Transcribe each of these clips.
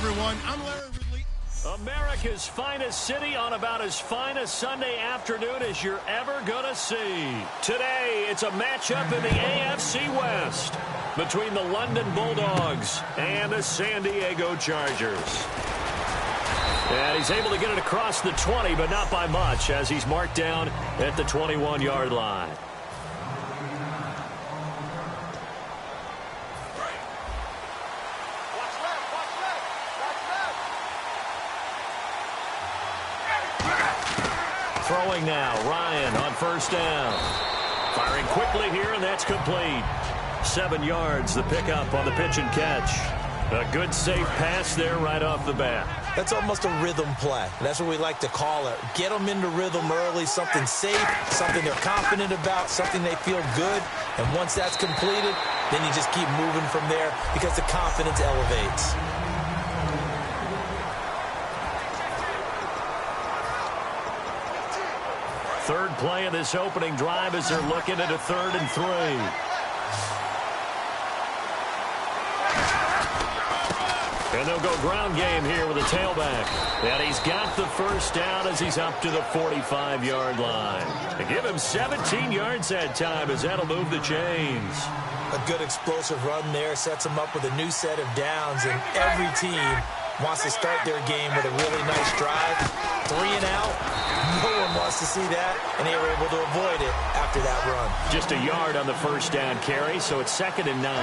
everyone. I'm Larry Ridley. America's finest city on about as fine a Sunday afternoon as you're ever going to see. Today, it's a matchup in the AFC West between the London Bulldogs and the San Diego Chargers. And he's able to get it across the 20, but not by much, as he's marked down at the 21-yard line. Throwing now, Ryan on first down. Firing quickly here, and that's complete. 7 yards, the pickup on the pitch and catch. A good, safe pass there right off the bat. That's almost a rhythm play. That's what we like to call it. Get them into rhythm early, something safe, something they're confident about, something they feel good. And once that's completed, then you just keep moving from there because the confidence elevates. Third play of this opening drive as they're looking at a 3rd and 3. And they'll go ground game here with a tailback. And he's got the first down as he's up to the 45-yard line. They give him 17 yards that time as that'll move the chains. A good explosive run there sets them up with a new set of downs, and every team wants to start their game with a really nice drive. 3 and out. No one wants to see that, and they were able to avoid it after that run. Just a yard on the first down carry, so it's 2nd and 9.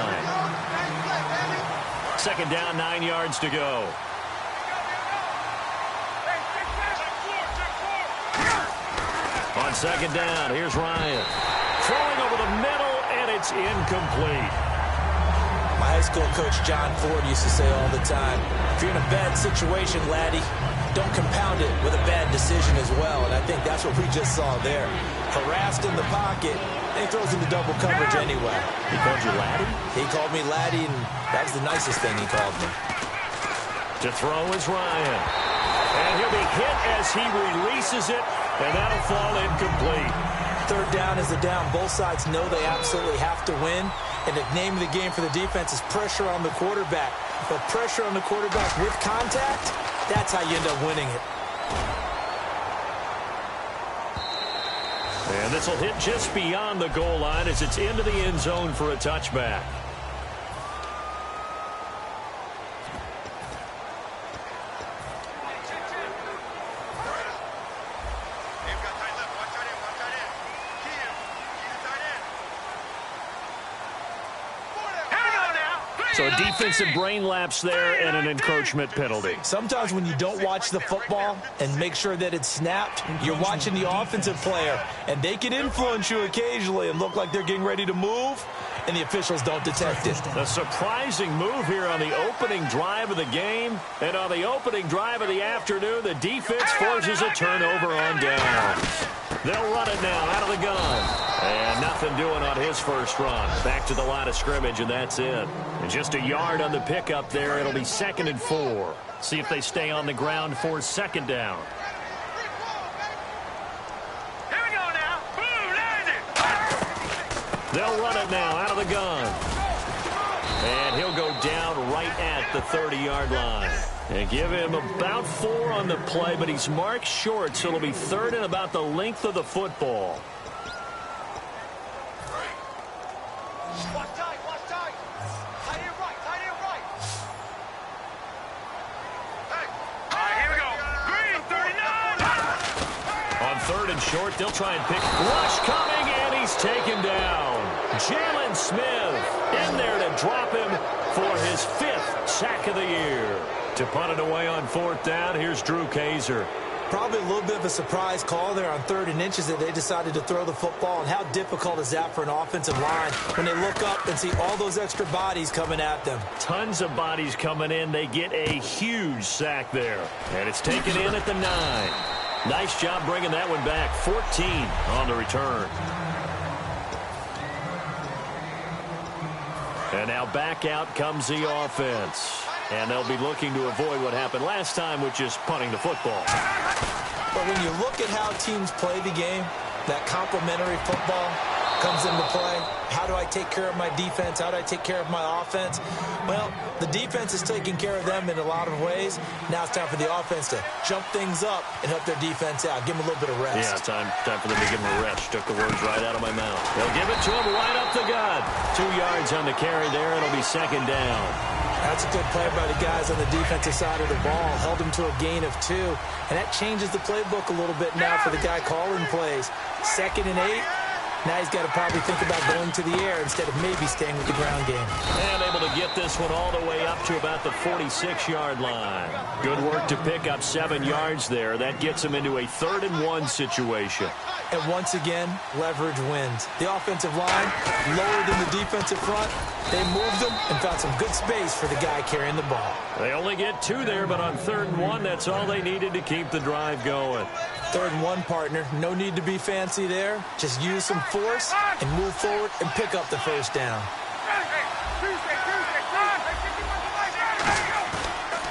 2nd down, 9 yards to go. On 2nd down, here's Ryan. Throwing over the middle, and it's incomplete. My high school coach, John Ford, used to say all the time, if you're in a bad situation, laddie, don't compound it with a bad decision as well. And I think that's what we just saw there. Harassed in the pocket, and he throws into double coverage anyway. He called you laddie? He called me laddie, and that was the nicest thing he called me. To throw is Ryan. And he'll be hit as he releases it, and that'll fall incomplete. 3rd down is the down. Both sides know they absolutely have to win. And the name of the game for the defense is pressure on the quarterback. But pressure on the quarterback with contact, that's how you end up winning it. And this will hit just beyond the goal line as it's into the end zone for a touchback. So a defensive brain lapse there and an encroachment penalty. Sometimes when you don't watch the football and make sure that it's snapped, you're watching the offensive player, and they can influence you occasionally and look like they're getting ready to move, and the officials don't detect it. A surprising move here on the opening drive of the game, and on the opening drive of the afternoon, the defense forces a turnover on downs. They'll run it now out of the gun. And nothing doing on his first run. Back to the line of scrimmage, and that's it. And just a yard on the pickup there. It'll be 2nd and 4. See if they stay on the ground for 2nd down. Here we go now. Boom, there's it. They'll run it now out of the gun. And he'll go down right at the 30-yard line. And give him about 4 on the play, but he's marked short, so it'll be 3rd and about the length of the football. Watch tight, watch tight. Tight end right, tight end right. Hey. All right, here we go. Green, 39. On 3rd and short, they'll try and pick. Rush coming, and he's taken down. Jalen Smith in there to drop him for his 5th sack of the year. To punt it away on 4th down, here's Drew Kaiser. Probably a little bit of a surprise call there on 3rd and inches that they decided to throw the football. And how difficult is that for an offensive line when they look up and see all those extra bodies coming at them? Tons of bodies coming in. They get a huge sack there. And it's taken in at the 9. Nice job bringing that one back. 14 on the return. And now back out comes the offense. And they'll be looking to avoid what happened last time, which is punting the football. But when you look at how teams play the game, that complementary football, comes into play. How do I take care of my defense? How do I take care of my offense? Well, the defense is taking care of them in a lot of ways. Now it's time for the offense to jump things up and help their defense out. Give them a little bit of rest. Yeah, time for them to give them a rest. Took the words right out of my mouth. They'll give it to him right up the gut. 2 yards on the carry there. It'll be second down. That's a good play by the guys on the defensive side of the ball. Held them to a gain of 2. And that changes the playbook a little bit now for the guy calling plays. 2nd and 8. Now he's got to probably think about going to the air instead of maybe staying with the ground game. And able to get this one all the way up to about the 46-yard line. Good work to pick up 7 yards there. That gets him into a 3rd and 1 situation. And once again, leverage wins. The offensive line, lower than the defensive front. They moved them and found some good space for the guy carrying the ball. They only get 2 there, but on 3rd and 1, that's all they needed to keep the drive going. 3rd and 1, partner. No need to be fancy there. Just use some force and move forward and pick up the first down.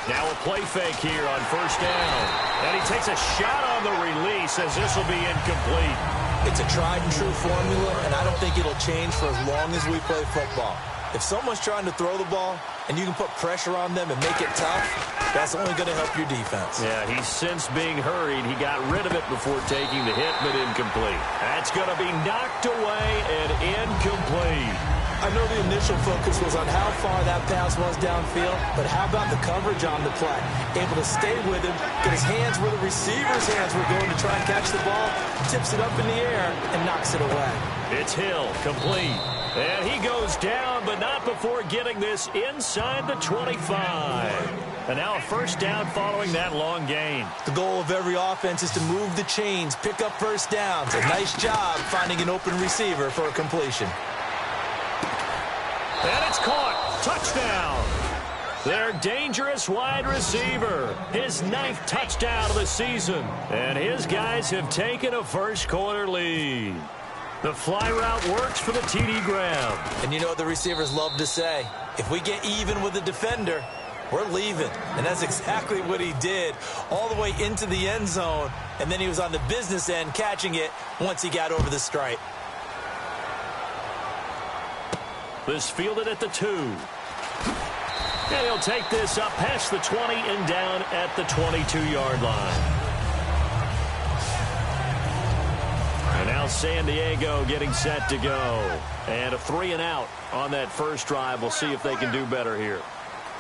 Now a play fake here on 1st down. And he takes a shot on the release as this will be incomplete. It's a tried-and-true formula, and I don't think it'll change for as long as we play football. If someone's trying to throw the ball and you can put pressure on them and make it tough, that's only going to help your defense. Yeah, he's since being hurried. He got rid of it before taking the hit, but incomplete. That's going to be knocked away and incomplete. I know the initial focus was on how far that pass was downfield, but how about the coverage on the play? Able to stay with him, get his hands where the receiver's hands were going to try and catch the ball, tips it up in the air, and knocks it away. It's Hill, complete. And he goes down, but not before getting this inside the 25. And now a first down following that long gain. The goal of every offense is to move the chains, pick up first downs. A nice job finding an open receiver for a completion. And it's caught. Touchdown. Their dangerous wide receiver. His 9th touchdown of the season. And his guys have taken a first-quarter lead. The fly route works for the TD grab. And you know what the receivers love to say? If we get even with the defender, we're leaving. And that's exactly what he did, all the way into the end zone. And then he was on the business end catching it once he got over the stripe. This fielded at the 2. And he'll take this up past the 20 and down at the 22-yard line. And now San Diego getting set to go. And a 3 and out on that first drive. We'll see if they can do better here.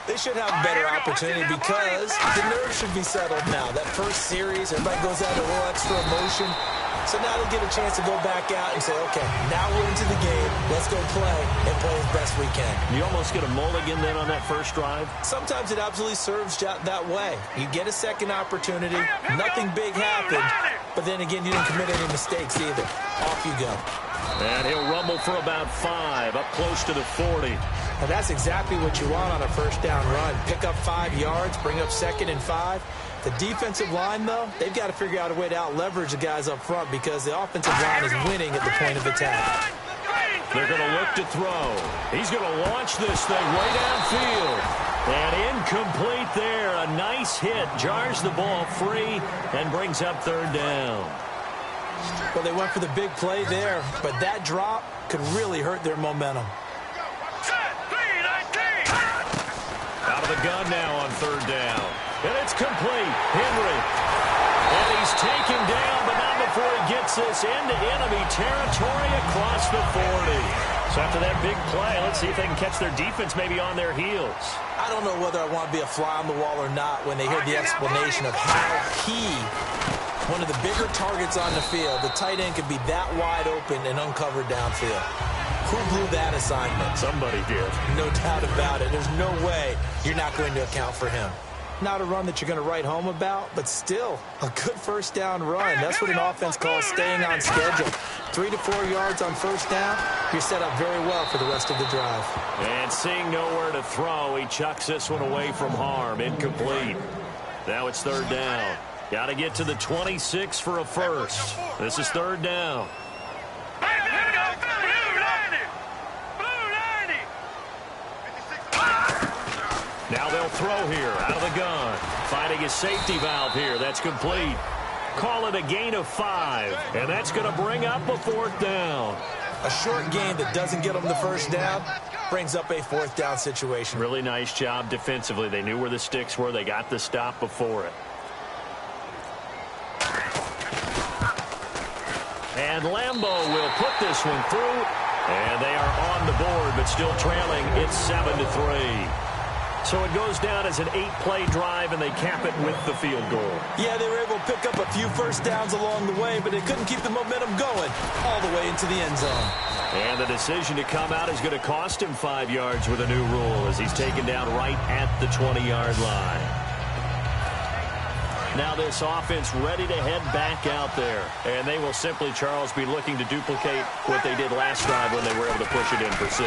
They should have a better opportunity because the nerves should be settled now. That first series, everybody goes out a little extra emotion. So now they'll get a chance to go back out and say, okay, now we're into the game. Let's go play and play as best we can. You almost get a mulligan then on that first drive? Sometimes it absolutely serves that way. You get a second opportunity. Nothing big happened. But then again, you didn't commit any mistakes either. Off you go. And he'll rumble for about 5, up close to the 40. And that's exactly what you want on a first down run. Pick up 5 yards, bring up 2nd and 5. The defensive line, though, they've got to figure out a way to out-leverage the guys up front because the offensive line is winning at the point of attack. They're going to look to throw. He's going to launch this thing way downfield. And incomplete there. A nice hit. Jars the ball free and brings up 3rd down. Well, they went for the big play there, but that drop could really hurt their momentum. Out of the gun now on 3rd down. And it's complete. Henry. And he's taken down, but not before he gets this into enemy territory across the 40. So after that big play, let's see if they can catch their defense maybe on their heels. I don't know whether I want to be a fly on the wall or not when they hear the explanation of how one of the bigger targets on the field, the tight end could be that wide open and uncovered downfield. Who blew that assignment? Somebody did. No doubt about it. There's no way you're not going to account for him. Not a run that you're going to write home about, but still a good first down run. That's what an offense calls staying on schedule. 3 to 4 yards on first down, you're set up very well for the rest of the drive. And seeing nowhere to throw, he chucks this one away from harm. Incomplete. Now it's 3rd down. Got to get to the 26 for a first. This is 3rd down. Now they'll throw here out of the gun. Finding his safety valve here. That's complete. Call it a gain of 5. And that's going to bring up a 4th down. A short gain that doesn't get them the first down brings up a fourth down situation. Really nice job defensively. They knew where the sticks were. They got the stop before it. And Lambeau will put this one through. And they are on the board, but still trailing. It's 7-3. So it goes down as an 8-play drive, and they cap it with the field goal. Yeah, they were able to pick up a few first downs along the way, but they couldn't keep the momentum going all the way into the end zone. And the decision to come out is going to cost him 5 yards with a new rule as he's taken down right at the 20-yard line. Now this offense ready to head back out there. And they will simply, Charles, be looking to duplicate what they did last drive when they were able to push it in for 6.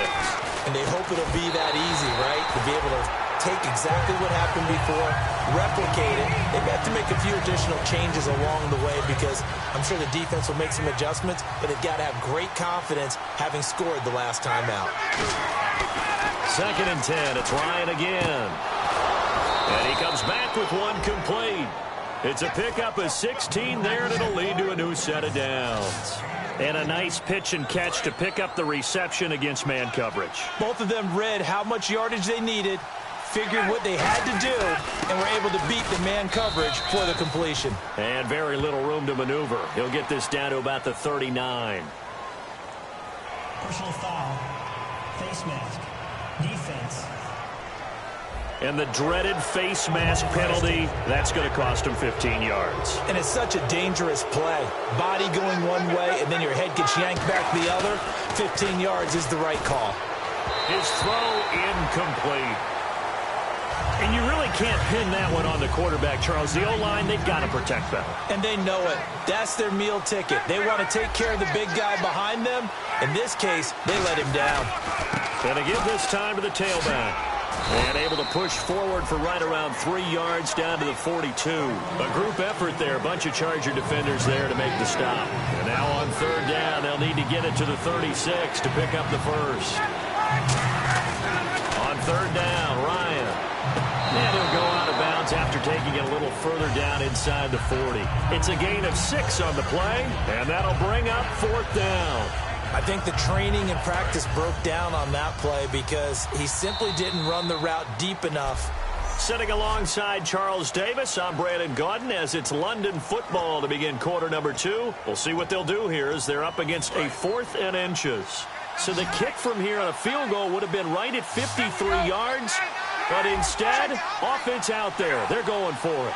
And they hope it'll be that easy, right? To be able to take exactly what happened before, replicate it. They have to make a few additional changes along the way because I'm sure the defense will make some adjustments, but they've got to have great confidence having scored the last time out. 2nd and 10. It's Ryan again. And he comes back with one complete. It's a pickup of 16 there, and it'll lead to a new set of downs. And a nice pitch and catch to pick up the reception against man coverage. Both of them read how much yardage they needed, figured what they had to do, and were able to beat the man coverage for the completion. And very little room to maneuver. He'll get this down to about the 39. Personal foul, face mask, defense. And the dreaded face mask penalty, that's going to cost him 15 yards. And it's such a dangerous play. Body going one way, and then your head gets yanked back the other. 15 yards is the right call. His throw incomplete. And you really can't pin that one on the quarterback, Charles. The O-line, they've got to protect better. And they know it. That's their meal ticket. They want to take care of the big guy behind them. In this case, they let him down. And to give this time to the tailback. And able to push forward for right around 3 yards down to the 42. A group effort there. A bunch of Charger defenders there to make the stop. And now on 3rd down, they'll need to get it to the 36 to pick up the first. On 3rd down, Ryan. And he'll go out of bounds after taking it a little further down inside the 40. It's a gain of 6 on the play, and that'll bring up 4th down. I think the training and practice broke down on that play because he simply didn't run the route deep enough. Sitting alongside Charles Davis, I'm Brandon Gaudin as it's London football to begin quarter number 2. We'll see what they'll do here as they're up against a 4th and inches. So the kick from here on a field goal would have been right at 53 yards, but instead, offense out there. They're going for it.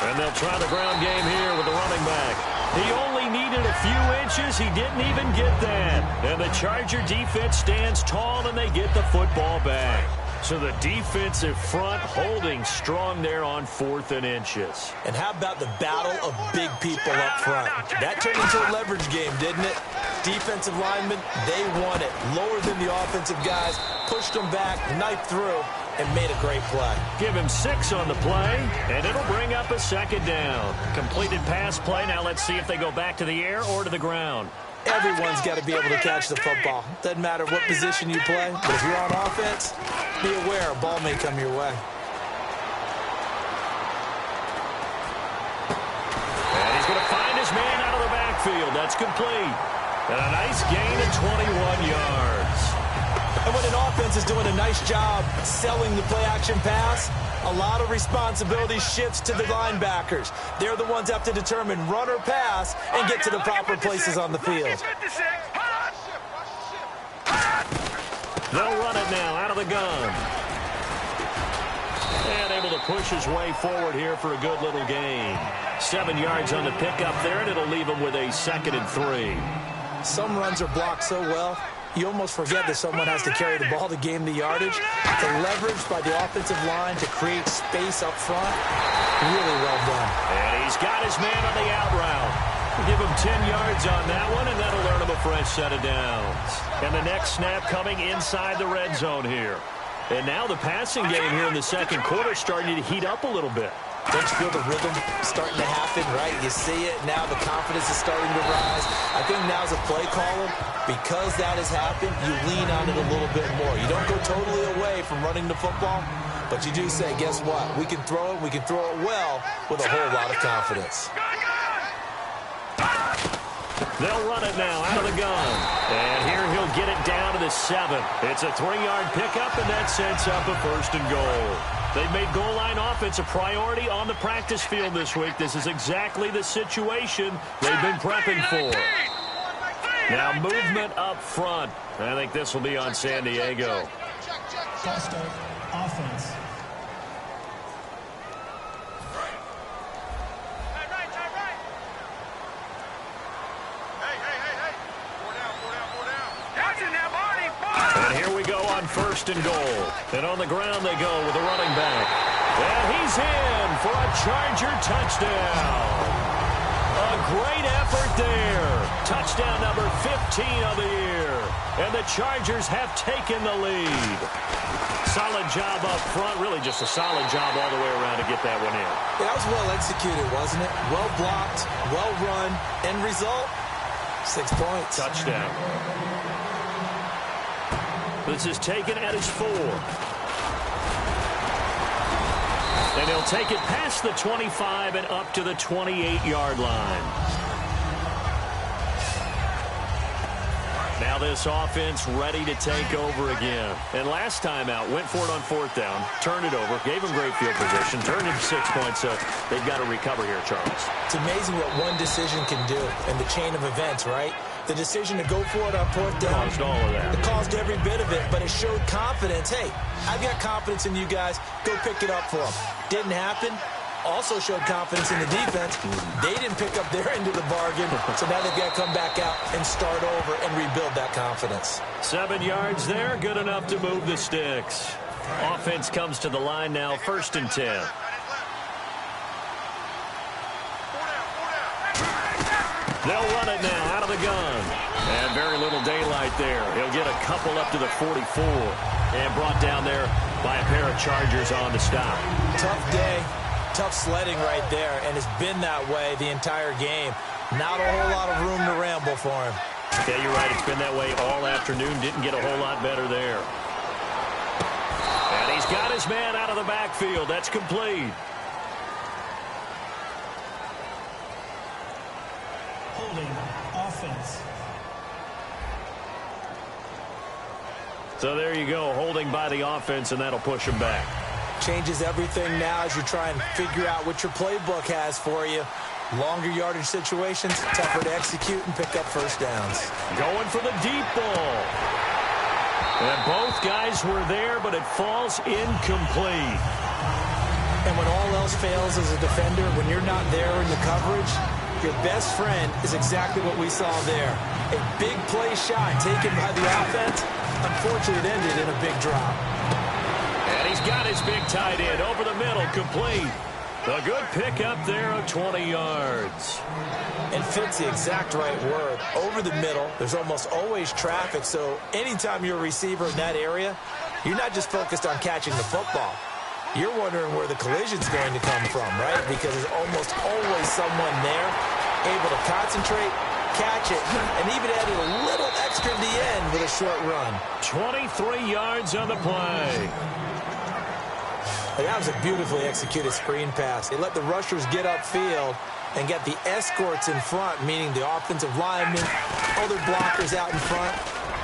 And they'll try the ground game here with the running back. He only needed a few inches. He didn't even get that. And the Charger defense stands tall, and they get the football back. So the defensive front holding strong there on 4th and inches. And how about the battle of big people up front? That turned into a leverage game, didn't it? Defensive linemen, they won it. Lower than the offensive guys, pushed them back, knifed through, and made a great play. Give him 6 on the play, and it'll bring up a 2nd down. Completed pass play. Now let's see if they go back to the air or to the ground. Everyone's got to be able to catch the football. Doesn't matter what position you play, but if you're on offense, be aware a ball may come your way. And he's going to find his man out of the backfield. That's complete. And a nice gain of 21 yards. And when an offense is doing a nice job selling the play-action pass, a lot of responsibility shifts to the linebackers. They're the ones that have to determine run or pass and get to the proper places on the field. They'll run it now out of the gun. And able to push his way forward here for a good little gain. 7 yards on the pickup there, and it'll leave him with a 2nd and 3. Some runs are blocked so well, you almost forget that someone has to carry the ball to gain the yardage. The leverage by the offensive line to create space up front, really well done. And he's got his man on the out route. We'll give him 10 yards on that one, and that'll earn him a fresh set of downs. And the next snap coming inside the red zone here. And now the passing game here in the 2nd quarter starting to heat up a little bit. Don't you feel the rhythm starting to happen, right? You see it. Now the confidence is starting to rise. I think now as a play caller, because that has happened, you lean on it a little bit more. You don't go totally away from running the football, but you do say, guess what? We can throw it. We can throw it well with a whole lot of confidence. They'll run it now out of the gun. And here he'll get it down to the 7. It's a 3-yard pickup, and that sets up a 1st and goal. They've made goal line offense a priority on the practice field this week. This is exactly the situation they've been prepping for. Now movement up front. I think this will be on San Diego. False start, offense. And here we go on 1st and goal. And on the ground they go with the running back. And he's in for a Charger touchdown. A great effort there. Touchdown number 15 of the year. And the Chargers have taken the lead. Solid job up front. Really just a solid job all the way around to get that one in. Yeah, that was well executed, wasn't it? Well blocked, well run. End result, 6 points. Touchdown. This is taken at his 4. And he'll take it past the 25 and up to the 28-yard line. Now this offense ready to take over again. And last time out, went for it on 4th down, turned it over, gave them great field position, turned it 6 points, so they've got to recover here, Charles. It's amazing what one decision can do in the chain of events, right? The decision to go for it on 4th down. Caused all of that. It caused every bit of it, but it showed confidence. Hey, I've got confidence in you guys. Go pick it up for them. Didn't happen. Also showed confidence in the defense. They didn't pick up their end of the bargain, so now they've got to come back out and start over and rebuild that confidence. 7 yards there, good enough to move the sticks. Offense comes to the line now, 1st and 10. They'll run it now out of the gun. And very little daylight there. He'll get a couple up to the 44. And brought down there by a pair of Chargers on the stop. Tough day. Tough sledding right there, and it's been that way the entire game. Not a whole lot of room to ramble for him. Yeah, you're right. It's been that way all afternoon. Didn't get a whole lot better there. And he's got his man out of the backfield. That's complete. Holding, offense. So there you go, holding by the offense, and that'll push him back. Changes everything now as you try and figure out what your playbook has for you. Longer yardage situations, tougher to execute and pick up 1st downs. Going for the deep ball. And both guys were there, but it falls incomplete. And when all else fails as a defender, when you're not there in the coverage, your best friend is exactly what we saw there. A big play shot taken by the offense. Unfortunately, it ended in a big drop. And he's got his big tight end over the middle, complete. A good pickup there of 20 yards. And fits the exact right word. Over the middle, there's almost always traffic, so anytime you're a receiver in that area, you're not just focused on catching the football. You're wondering where the collision's going to come from, right? Because there's almost always someone there able to concentrate, catch it, and even added a little extra at the end with a short run. 23 yards on the play. That was a beautifully executed screen pass. They let the rushers get upfield and get the escorts in front, meaning the offensive linemen, other blockers out in front,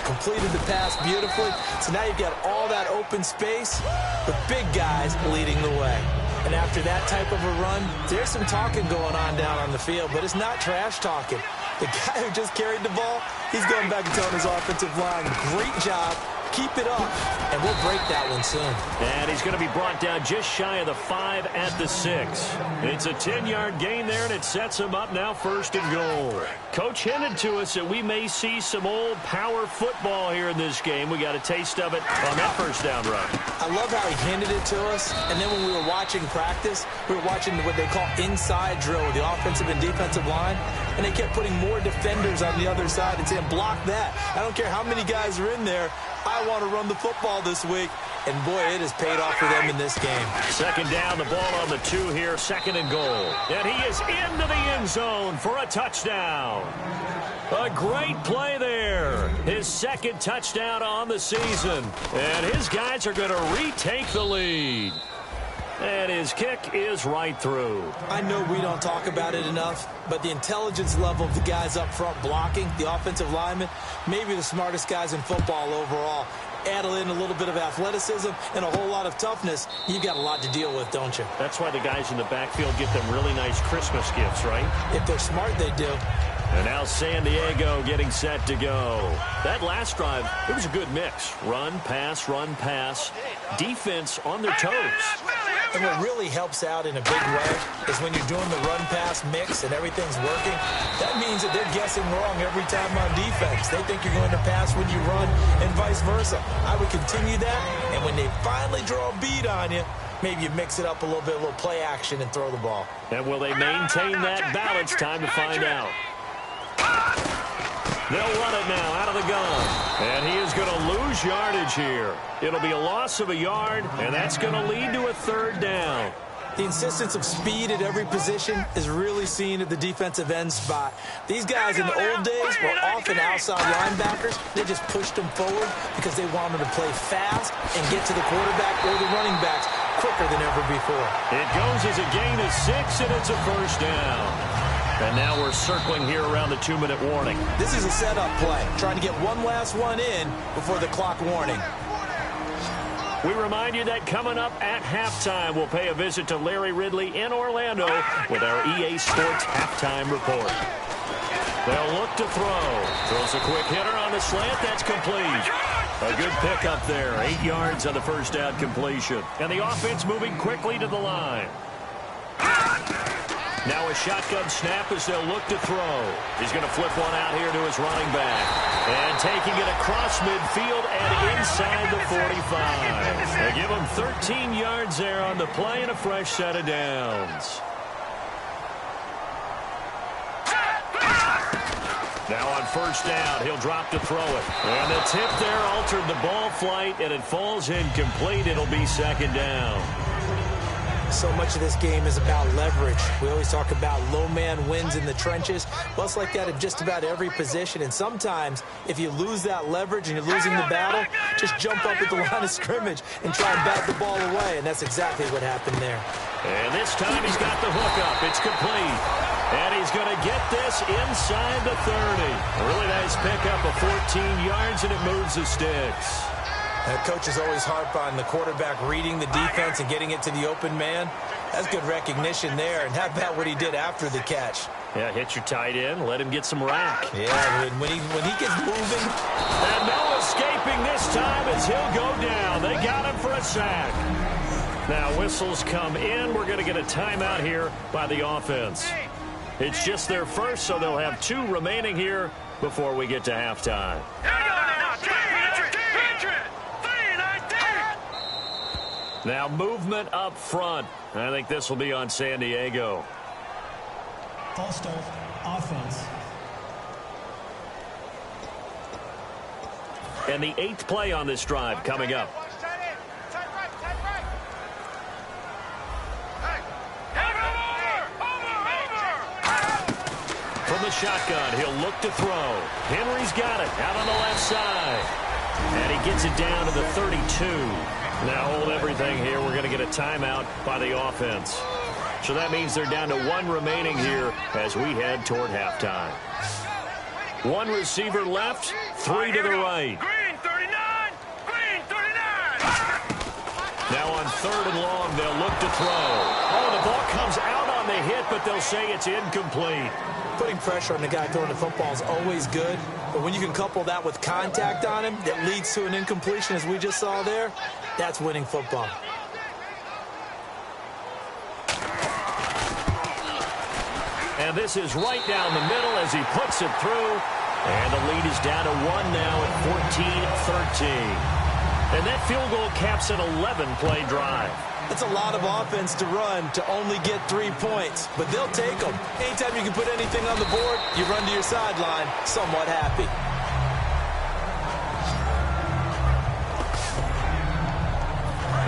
completed the pass beautifully. So now you've got all that open space, the big guys leading the way. And after that type of a run, there's some talking going on down on the field, but it's not trash talking. The guy who just carried the ball, he's going back and telling his offensive line, great job, keep it up, and we'll break that one soon. And he's going to be brought down just shy of the 5 at the 6. It's a 10-yard gain there, and it sets him up now 1st and goal. Coach hinted to us that we may see some old power football here in this game. We got a taste of it on that 1st down run. I love how he hinted it to us, and then when we were watching practice, we were watching what they call inside drill with the offensive and defensive line, and they kept putting more defenders on the other side and saying, block that. I don't care how many guys are in there. I want to run the football this week. And, boy, it has paid off for them in this game. 2nd down, the ball on the 2 here, 2nd and goal. And he is into the end zone for a touchdown. A great play there. His 2nd touchdown on the season. And his guys are going to retake the lead. That his kick is right through. I know we don't talk about it enough, but the intelligence level of the guys up front blocking, the offensive linemen, maybe the smartest guys in football overall. Add in a little bit of athleticism and a whole lot of toughness, you've got a lot to deal with, don't you? That's why the guys in the backfield get them really nice Christmas gifts, right? If they're smart, they do. And now San Diego getting set to go. That last drive, it was a good mix. Run, pass, defense on their toes. And what really helps out in a big way is when you're doing the run-pass mix and everything's working, that means that they're guessing wrong every time on defense. They think you're going to pass when you run and vice versa. I would continue that, and when they finally draw a beat on you, maybe you mix it up a little bit, a little play action, and throw the ball. And will they maintain that balance? Time to find out. They'll run it now out of the gun. And he is going to lose yardage here. It'll be a loss of a yard, and that's going to lead to a third down. The insistence of speed at every position is really seen at the defensive end spot. These guys in the old days were often outside linebackers. They just pushed them forward because they wanted to play fast and get to the quarterback or the running backs quicker than ever before. It goes as a gain of 6, and it's a first down. And now we're circling here around the 2-minute warning. This is a setup play, trying to get one last one in before the clock warning. We remind you that coming up at halftime, we'll pay a visit to Larry Ridley in Orlando with our EA Sports Halftime Report. They'll look to throw. Throws a quick hitter on the slant. That's complete. A good pickup there. 8 yards on the first down completion. And the offense moving quickly to the line. Now a shotgun snap as they'll look to throw. He's going to flip one out here to his running back. And taking it across midfield and inside the 45. They give him 13 yards there on the play and a fresh set of downs. Now on first down, he'll drop to throw it. And the tip there altered the ball flight, and it falls incomplete. It'll be second down. So much of this game is about leverage. We always talk about low man wins in the trenches. Well, it's like that at just about every position. And sometimes, if you lose that leverage and you're losing the battle, just jump up at the line of scrimmage and try and bat the ball away. And that's exactly what happened there. And this time he's got the hook up. It's complete. And he's going to get this inside the 30. A really nice pickup of 14 yards, and it moves the sticks. Coaches always harp on the quarterback reading the defense and getting it to the open man. That's good recognition there. And how about what he did after the catch? Yeah, hit your tight end, let him get some rack. Yeah, when he gets moving. And no escaping this time as he'll go down. They got him for a sack. Now whistles come in. We're going to get a timeout here by the offense. It's just their first, so they'll have 2 remaining here before we get to halftime. Now movement up front. I think this will be on San Diego. False start, offense. And the 8th play on this drive coming up. From the shotgun, he'll look to throw. Henry's got it out on the left side. And he gets it down to the 32. Now hold everything here. We're going to get a timeout by the offense. So that means they're down to 1 remaining here as we head toward halftime. 1 receiver left, 3 to the right. Green 39! Green 39! Now on 3rd and long, they'll look to throw. Oh, the ball comes out on the hit, but they'll say it's incomplete. Putting pressure on the guy throwing the football is always good, but when you can couple that with contact on him that leads to an incompletion, as we just saw there, that's winning football. And this is right down the middle as he puts it through. And the lead is down to 1 now at 14-13. And that field goal caps an 11-play drive. That's a lot of offense to run to only get 3 points, but they'll take them. Anytime you can put anything on the board, you run to your sideline somewhat happy.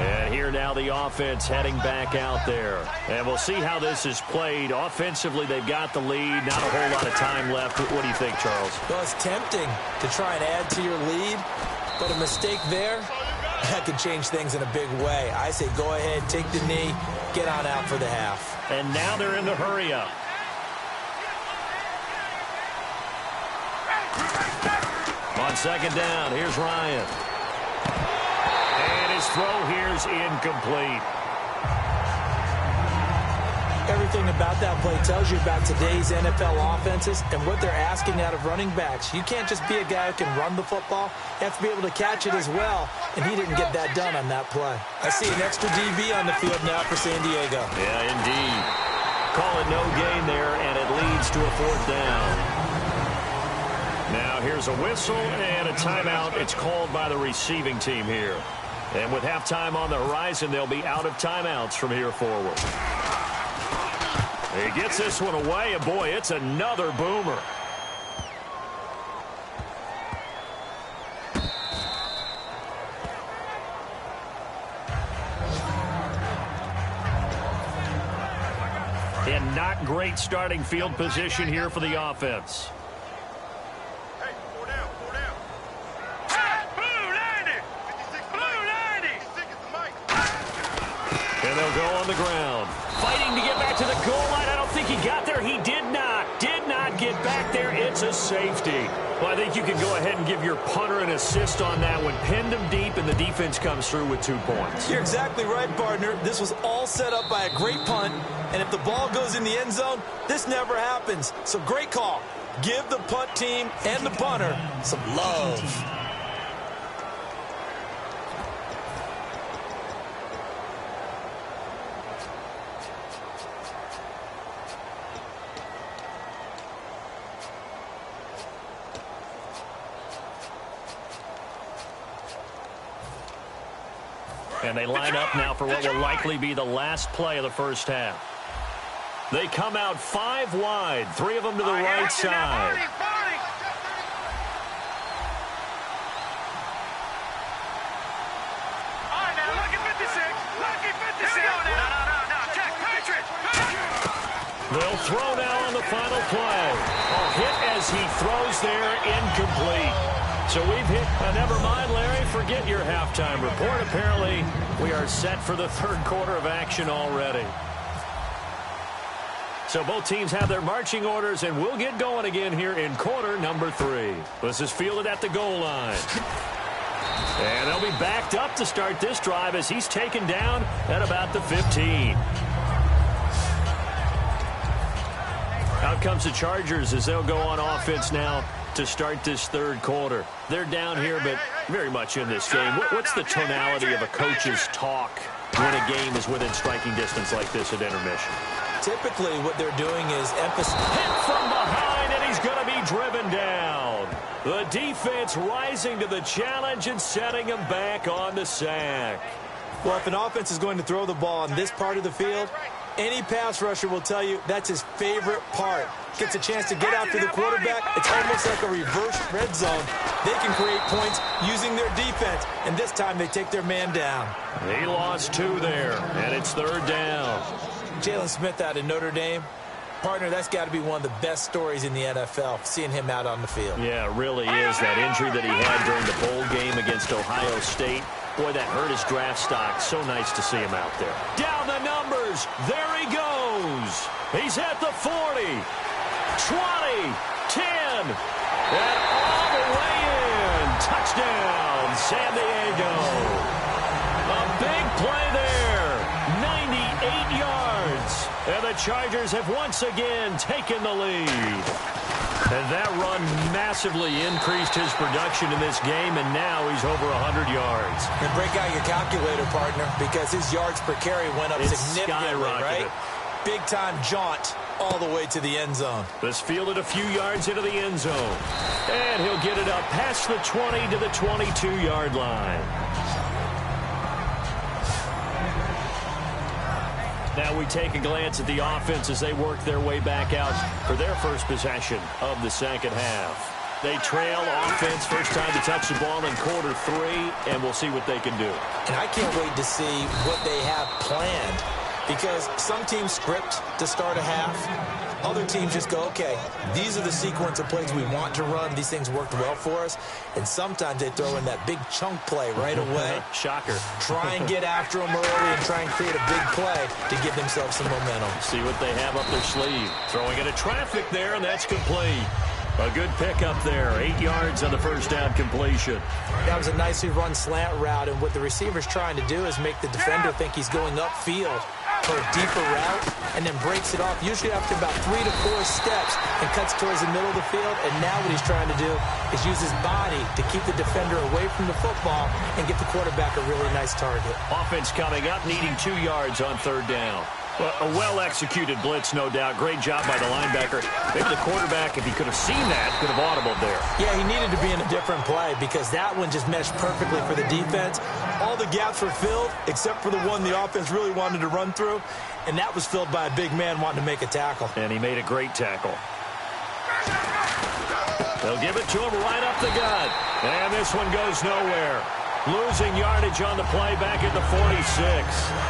And here now the offense heading back out there. And we'll see how this is played. Offensively, they've got the lead. Not a whole lot of time left. What do you think, Charles? Well, it's tempting to try and add to your lead, but a mistake there, that could change things in a big way. I say go ahead, take the knee, get on out for the half. And now they're in the hurry-up. On second down, here's Ryan. And his throw here's incomplete. Everything about that play tells you about today's NFL offenses and what they're asking out of running backs. You can't just be a guy who can run the football. You have to be able to catch it as well, and he didn't get that done on that play. I see an extra DB on the field now for San Diego. Yeah, indeed. Call it no gain there, and it leads to a fourth down. Now here's a whistle and a timeout. It's called by the receiving team here. And with halftime on the horizon, they'll be out of timeouts from here forward. He gets this one away, and boy, it's another boomer. And not great starting field position here for the offense. Hey, four down, four down. Blue 90! Blue 90! And they'll go on the ground. Fighting to get back to the goal line. I don't think he got there. He did not get back there. It's a safety. Well, I think you can go ahead and give your punter an assist on that one. Pinned him deep, and the defense comes through with 2 points. You're exactly right, partner. This was all set up by a great punt, and if the ball goes in the end zone, this never happens. So great call. Give the punt team and the punter some love. And they line up now for what will likely be the last play of the first half. They come out 5 wide, 3 of them to the right side. They'll throw now on the final play. A hit as he throws there, incomplete. So we've hit, never mind, Larry, forget your halftime report. Apparently, we are set for the third quarter of action already. So both teams have their marching orders, and we'll get going again here in quarter number 3. This is fielded at the goal line. And they'll be backed up to start this drive as he's taken down at about the 15. Out comes the Chargers as they'll go on offense now to start this third quarter. They're down here, but very much in this game. What's the tonality of a coach's talk when a game is within striking distance like this at intermission? Typically, what they're doing is emphasize. Hit from behind, and he's going to be driven down. The defense rising to the challenge and setting him back on the sack. Well, if an offense is going to throw the ball on this part of the field, any pass rusher will tell you that's his favorite part. Gets a chance to get after the quarterback. It's almost like a reverse red zone. They can create points using their defense, and this time they take their man down. He lost 2 there, and it's third down. Jalen Smith out of Notre Dame. Partner, that's got to be one of the best stories in the NFL, seeing him out on the field. Yeah, it really is. That injury that he had during the bowl game against Ohio State, boy, that hurt his draft stock. So nice to see him out there. Down the numbers. There he goes. He's at the 40, 20, 10, and all the way in. Touchdown, San Diego. A big play there. 98 yards. And the Chargers have once again taken the lead. And that run massively increased his production in this game, and now he's over 100 yards. And break out your calculator, partner, because his yards per carry went up significantly, right? Big-time jaunt all the way to the end zone. This fielded a few yards into the end zone. And he'll get it up past the 20 to the 22-yard line. Now we take a glance at the offense as they work their way back out for their first possession of the second half. They trail offense, first time to touch the ball in quarter 3, and we'll see what they can do. And I can't wait to see what they have planned. because some teams script to start a half. Other teams just go, okay, these are the sequence of plays we want to run. These things worked well for us. And sometimes they throw in that big chunk play right away. Shocker. Try and get after them early and try and create a big play to give themselves some momentum. See what they have up their sleeve. Throwing into traffic there, and that's complete. A good pickup there. 8 yards on the first down completion. That was a nicely run slant route, and what the receiver's trying to do is make the defender think he's going upfield for a deeper route, and then breaks it off, usually after about 3 to 4 steps, and cuts towards the middle of the field. And now what he's trying to do is use his body to keep the defender away from the football and get the quarterback a really nice target. Offense coming up, needing 2 yards on third down. Well, a well-executed blitz, no doubt. Great job by the linebacker. Maybe the quarterback, if he could have seen that, could have audibled there. Yeah, he needed to be in a different play because that one just meshed perfectly for the defense. All the gaps were filled except for the one the offense really wanted to run through, and that was filled by a big man wanting to make a tackle. And he made a great tackle. They'll give it to him right up the gut. And this one goes nowhere. Losing yardage on the play back at the 46.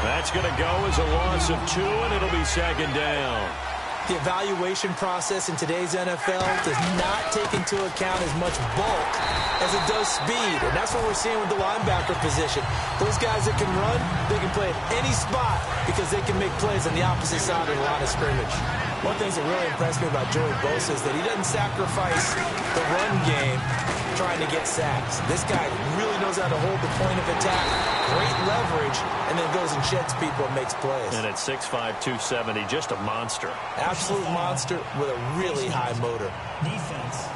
That's going to go as a loss of 2, and it'll be second down. The evaluation process in today's NFL does not take into account as much bulk as it does speed, and that's what we're seeing with the linebacker position. Those guys that can run, they can play at any spot because they can make plays on the opposite side of the line of scrimmage. One thing that really impressed me about Joey Bosa is that he doesn't sacrifice the run game trying to get sacks. This guy really knows how to hold the point of attack, great leverage, and then goes and sheds people and makes plays. And at 6'5", 270, just a monster. Absolute monster with a really high motor. Defense.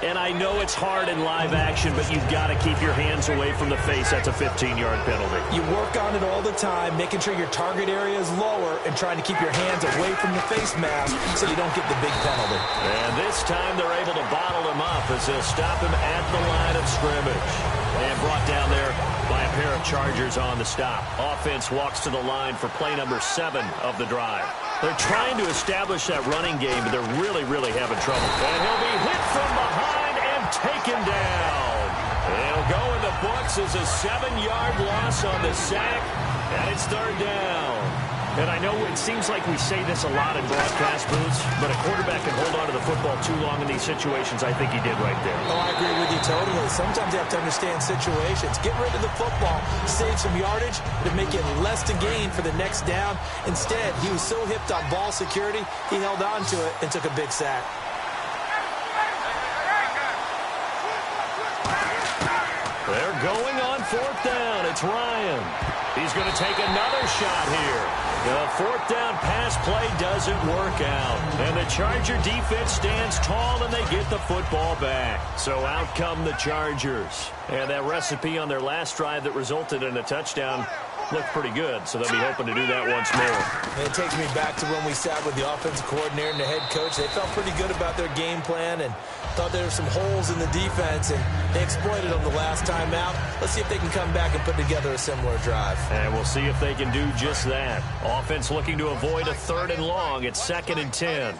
And I know it's hard in live action, but you've got to keep your hands away from the face. That's a 15-yard penalty. You work on it all the time, making sure your target area is lower and trying to keep your hands away from the face mask so you don't get the big penalty. And this time they're able to bottle him up as they'll stop him at the line of scrimmage. And brought down there by a pair of Chargers on the stop. Offense walks to the line for play number 7 of the drive. They're trying to establish that running game, but they're really having trouble. And he'll be hit from behind and taken down. He'll go in the books as a 7-yard loss on the sack, and it's third down. And I know it seems like we say this a lot in broadcast booths, but a quarterback can hold on to the football too long in these situations. I think he did right there. Oh, I agree with you totally. Sometimes you have to understand situations. Get rid of the football, save some yardage to make it less to gain for the next down. Instead, he was so hipped on ball security, he held on to it and took a big sack. They're going on fourth down. It's Ryan. He's going to take another shot here. The fourth down pass play doesn't work out. And the Charger defense stands tall and they get the football back. So out come the Chargers. And that recipe on their last drive that resulted in a touchdown looked pretty good. So they'll be hoping to do that once more. And it takes me back to when we sat with the offensive coordinator and the head coach. They felt pretty good about their game plan and thought there were some holes in the defense, and they exploited them the last time out. Let's see if they can come back and put together a similar drive. And we'll see if they can do just that. Offense looking to avoid a 3rd and long. It's 2nd and 10.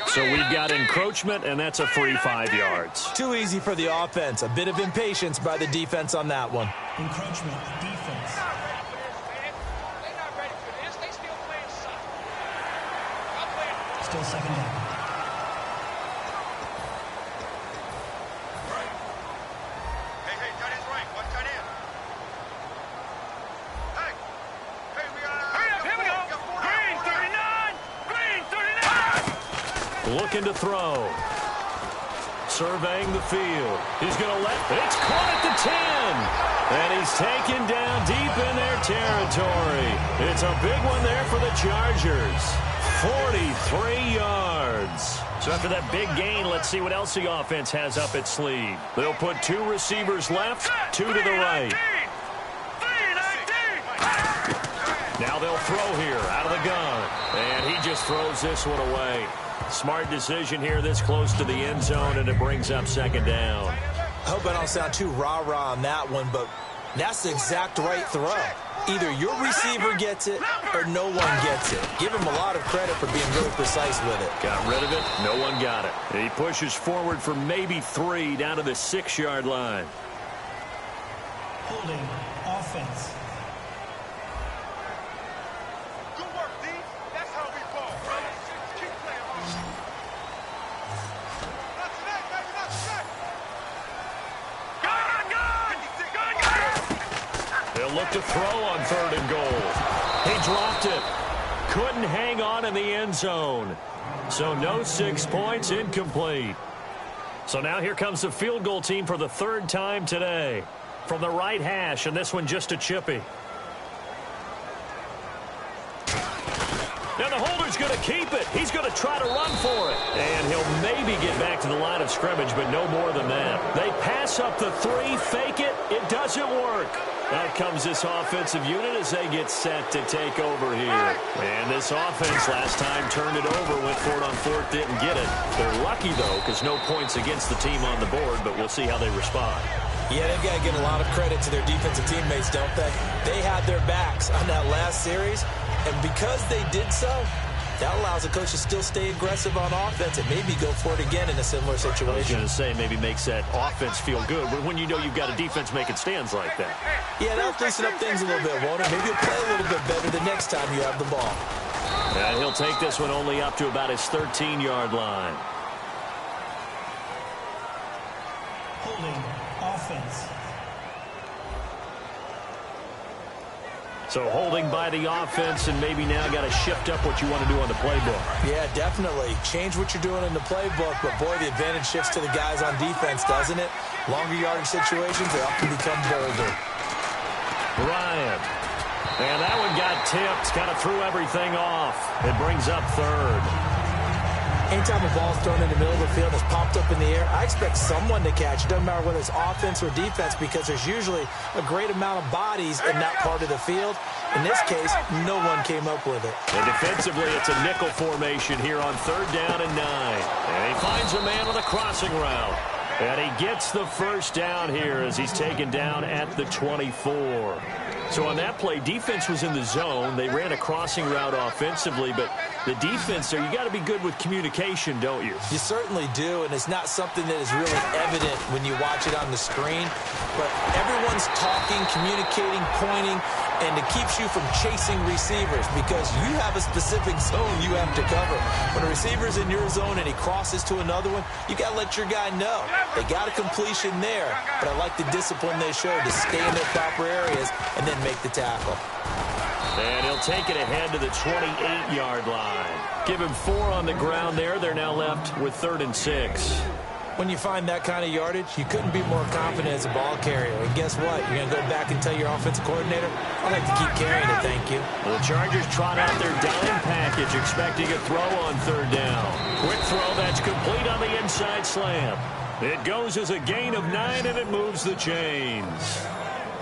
So we've got encroachment, and that's a free 5 yards. Too easy for the offense. A bit of impatience by the defense on that one. Encroachment. Defense. Still second down. Hey, tight end's right. One tight end. Hey, we got... Here we go. Green, 39. Green, 39. Looking to throw. Surveying the field. He's going to let... It's caught at the 10. And he's taken down deep in their territory. It's a big one there for the Chargers. 43 yards. So after that big gain, let's see what else the offense has up its sleeve. They'll put 2 receivers left, 2 to the right. Now they'll throw here out of the gun. And he just throws this one away. Smart decision here this close to the end zone, and it brings up 2nd down. I hope I don't sound too rah-rah on that one, but that's the exact right throw. Either your receiver gets it or no one gets it. Give him a lot of credit for being really precise with it. Got rid of it. No one got it. He pushes forward for maybe 3 down to the 6-yard line. Holding offense. Good work, D. That's how we ball, bro. Keep playing hard. Not tonight, baby, not tonight. They'll look to throw on 3rd and goal. He dropped it. Couldn't hang on in the end zone. So no 6 points, incomplete. So now here comes the field goal team for the 3rd time today. From the right hash, and this one just a chippy. Now the holder's going to keep it. He's going to try to run for it. And he'll maybe get back to the line of scrimmage, but no more than that. They pass up the 3, fake it. It doesn't work. Out comes this offensive unit as they get set to take over here. And this offense last time turned it over, went for it on 4th, didn't get it. They're lucky, though, because no points against the team on the board, but we'll see how they respond. Yeah, they've got to give a lot of credit to their defensive teammates, don't they? They had their backs on that last series, and because they did so, that allows the coach to still stay aggressive on offense and maybe go for it again in a similar situation. I was going to say maybe makes that offense feel good, but when you know you've got a defense making stands like that. Yeah, that'll loosen up things a little bit, won't it? Maybe you'll play a little bit better the next time you have the ball. And he'll take this one only up to about his 13-yard line. Holding offense. So holding by the offense, and maybe now got to shift up what you want to do on the playbook. Yeah, definitely. Change what you're doing in the playbook, but boy, the advantage shifts to the guys on defense, doesn't it? Longer yardage situations, they often become bolder. Bryant. And that one got tipped, kind of threw everything off. It brings up 3rd. Anytime a ball's thrown in the middle of the field that's popped up in the air, I expect someone to catch. It doesn't matter whether it's offense or defense because there's usually a great amount of bodies in that part of the field. In this case, no one came up with it. And defensively, it's a nickel formation here on 3rd down and 9. And he finds a man with a crossing route. And he gets the 1st down here as he's taken down at the 24. So on that play, defense was in the zone. They ran a crossing route offensively, but the defense there, you got to be good with communication, don't you? You certainly do, and it's not something that is really evident when you watch it on the screen. But everyone's talking, communicating, pointing, and it keeps you from chasing receivers because you have a specific zone you have to cover. When a receiver's in your zone and he crosses to another one, you got to let your guy know. They got a completion there, but I like the discipline they showed to stay in their proper areas and then make the tackle. And he'll take it ahead to the 28-yard line. Give him 4 on the ground there. They're now left with 3rd and 6. When you find that kind of yardage, you couldn't be more confident as a ball carrier. And guess what? You're going to go back and tell your offensive coordinator, I'd like to keep carrying it, thank you. The Chargers trot out their dime package, expecting a throw on 3rd down. Quick throw, that's complete on the inside slant. It goes as a gain of 9, and it moves the chains.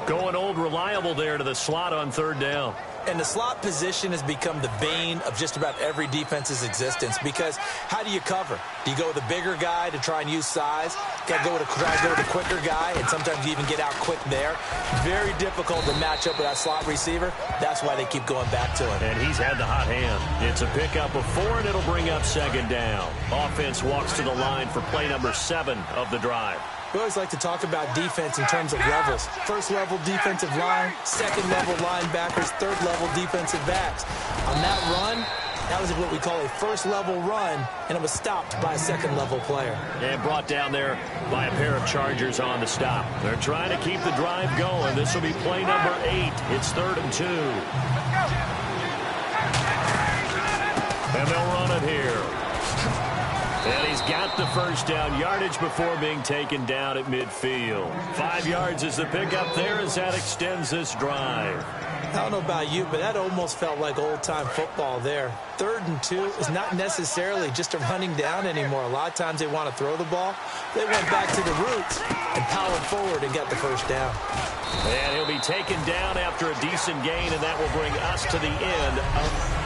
Going old reliable there to the slot on 3rd down. And the slot position has become the bane of just about every defense's existence because how do you cover? Do you go with a bigger guy to try and use size? Got to try to go with a quicker guy, and sometimes you even get out quick there. Very difficult to match up with that slot receiver. That's why they keep going back to him. And he's had the hot hand. It's a pickup of 4, and it'll bring up 2nd down. Offense walks to the line for play number 7 of the drive. We always like to talk about defense in terms of levels. 1st level defensive line, 2nd level linebackers, 3rd level defensive backs. On that run, that was what we call a 1st level run, and it was stopped by a 2nd level player. And brought down there by a pair of Chargers on the stop. They're trying to keep the drive going. This will be play number 8. It's 3rd and 2. And they'll run it here. And he's got the 1st down yardage before being taken down at midfield. 5 yards is the pickup there as that extends this drive. I don't know about you, but that almost felt like old-time football there. 3rd and 2 is not necessarily just a running down anymore. A lot of times they want to throw the ball. They went back to the roots and powered forward and got the 1st down. And he'll be taken down after a decent gain, and that will bring us to the end.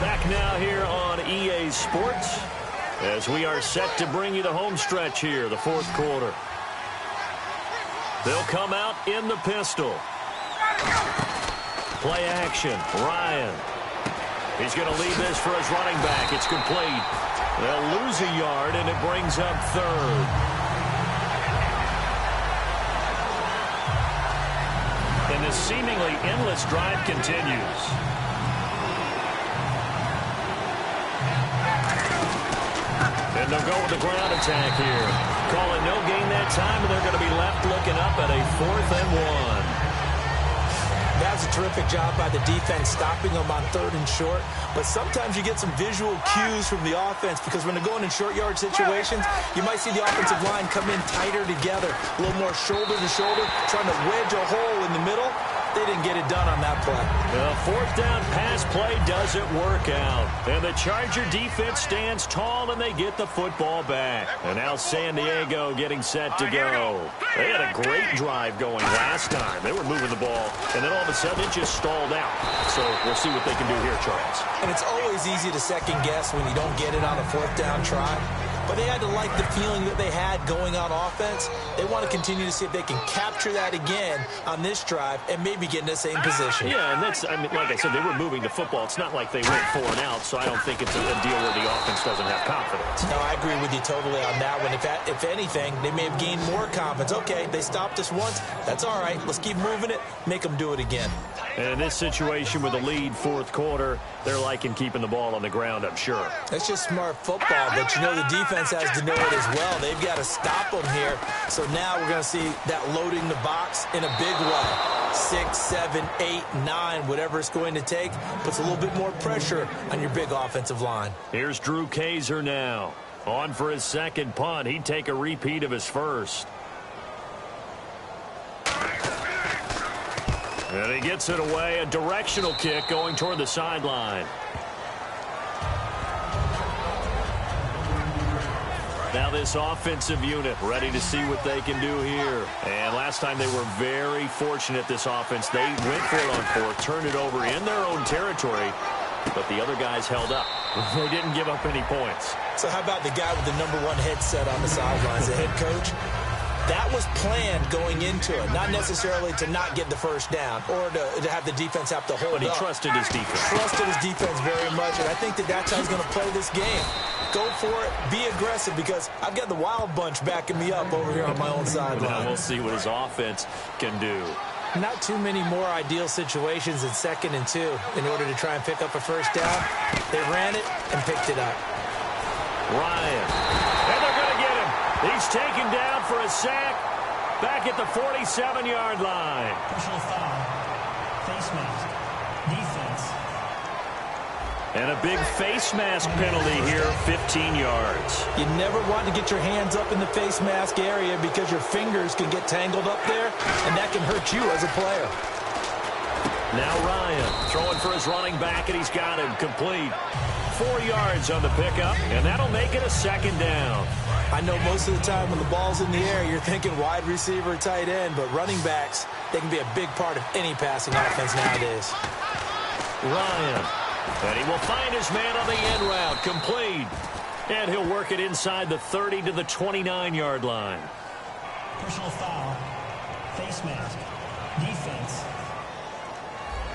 Back now here on EA Sports as we are set to bring you the home stretch here, the 4th quarter. They'll come out in the pistol. Play action. Ryan. He's going to leave this for his running back. It's complete. They'll lose a yard, and it brings up 3rd. And this seemingly endless drive continues. And they'll go with the ground attack here. Calling no gain that time, and they're going to be left looking up at a 4th and 1. That was a terrific job by the defense stopping them on 3rd and short. But sometimes you get some visual cues from the offense because when they're going in short yard situations, you might see the offensive line come in tighter together, a little more shoulder to shoulder, trying to wedge a hole in the middle. They didn't get it done on that play. The 4th down pass play doesn't work out. And the Charger defense stands tall, and they get the football back. And now San Diego getting set to go. They had a great drive going last time. They were moving the ball, and then all of a sudden it just stalled out. So we'll see what they can do here, Charles. And it's always easy to second guess when you don't get it on a 4th down try. But they had to like the feeling that they had going on offense. They want to continue to see if they can capture that again on this drive and maybe get in the same position. Yeah, and that's, I mean, like I said, they were moving the football. It's not like they went 4 and out, so I don't think it's a deal where the offense doesn't have confidence. No, I agree with you totally on that one. If anything, they may have gained more confidence. Okay, they stopped us once. That's all right. Let's keep moving it. Make them do it again. And in this situation with a lead 4th quarter, they're liking keeping the ball on the ground, I'm sure. That's just smart football, but you know the defense has to know it as well. They've got to stop them here. So now we're going to see that loading the box in a big way. 6, 7, 8, 9, whatever it's going to take, puts a little bit more pressure on your big offensive line. Here's Drew Kaiser now. On for his 2nd punt. He'd take a repeat of his 1st. And he gets it away. A directional kick going toward the sideline. Now this offensive unit ready to see what they can do here. And last time they were very fortunate, this offense. They went for it on 4th, turned it over in their own territory, but the other guys held up. They didn't give up any points. So how about the guy with the #1 headset on the sidelines, the head coach? That was planned going into it, not necessarily to not get the 1st down or to have the defense have to hold up. But he trusted his defense. Trusted his defense very much, and I think that's how he's going to play this game. Go for it, be aggressive, because I've got the wild bunch backing me up over here on my own sideline. Now we'll see what his offense can do. Not too many more ideal situations in 2nd and 2 in order to try and pick up a 1st down. They ran it and picked it up. Ryan. And they're going to get him. He's taken down for a sack back at the 47-yard line. Personal foul. Face mask. Defense. And a big face mask penalty here, 15 yards. You never want to get your hands up in the face mask area because your fingers can get tangled up there, and that can hurt you as a player. Now Ryan throwing for his running back, and he's got him complete. 4 yards on the pickup, and that'll make it a 2nd down. I know most of the time when the ball's in the air, you're thinking wide receiver, tight end, but running backs, they can be a big part of any passing offense nowadays. Ryan. And he will find his man on the end route, complete. And he'll work it inside the 30 to the 29-yard line. Personal foul. Face mask. Defense.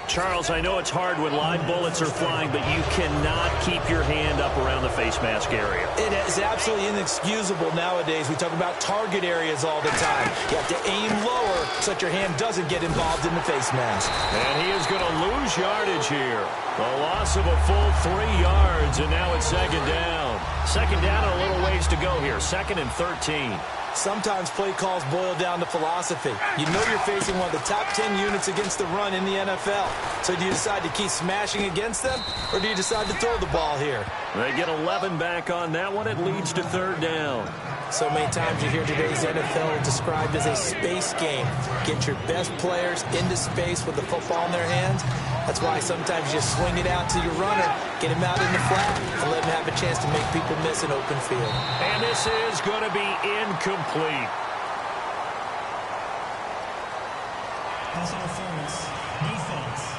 Charles, I know it's hard when live bullets are flying, but you cannot keep your hand up around the face mask area. It is absolutely inexcusable nowadays. We talk about target areas all the time. You have to aim lower so that your hand doesn't get involved in the face mask. And he is going to lose yardage here. A loss of a full 3 yards, and now it's 2nd down. 2nd down and a little ways to go here. 2nd and 13. Sometimes play calls boil down to philosophy. You know you're facing one of the top 10 units against the run in the NFL. So do you decide to keep smashing against them, or do you decide to throw the ball here? They get 11 back on that one. It leads to 3rd down. So many times you hear today's NFL described as a space game. Get your best players into space with the football in their hands. That's why sometimes you just swing it out to your runner, get him out in the flat, and let him have a chance to make people miss an open field. And this is going to be incomplete. Pass interference. Defense.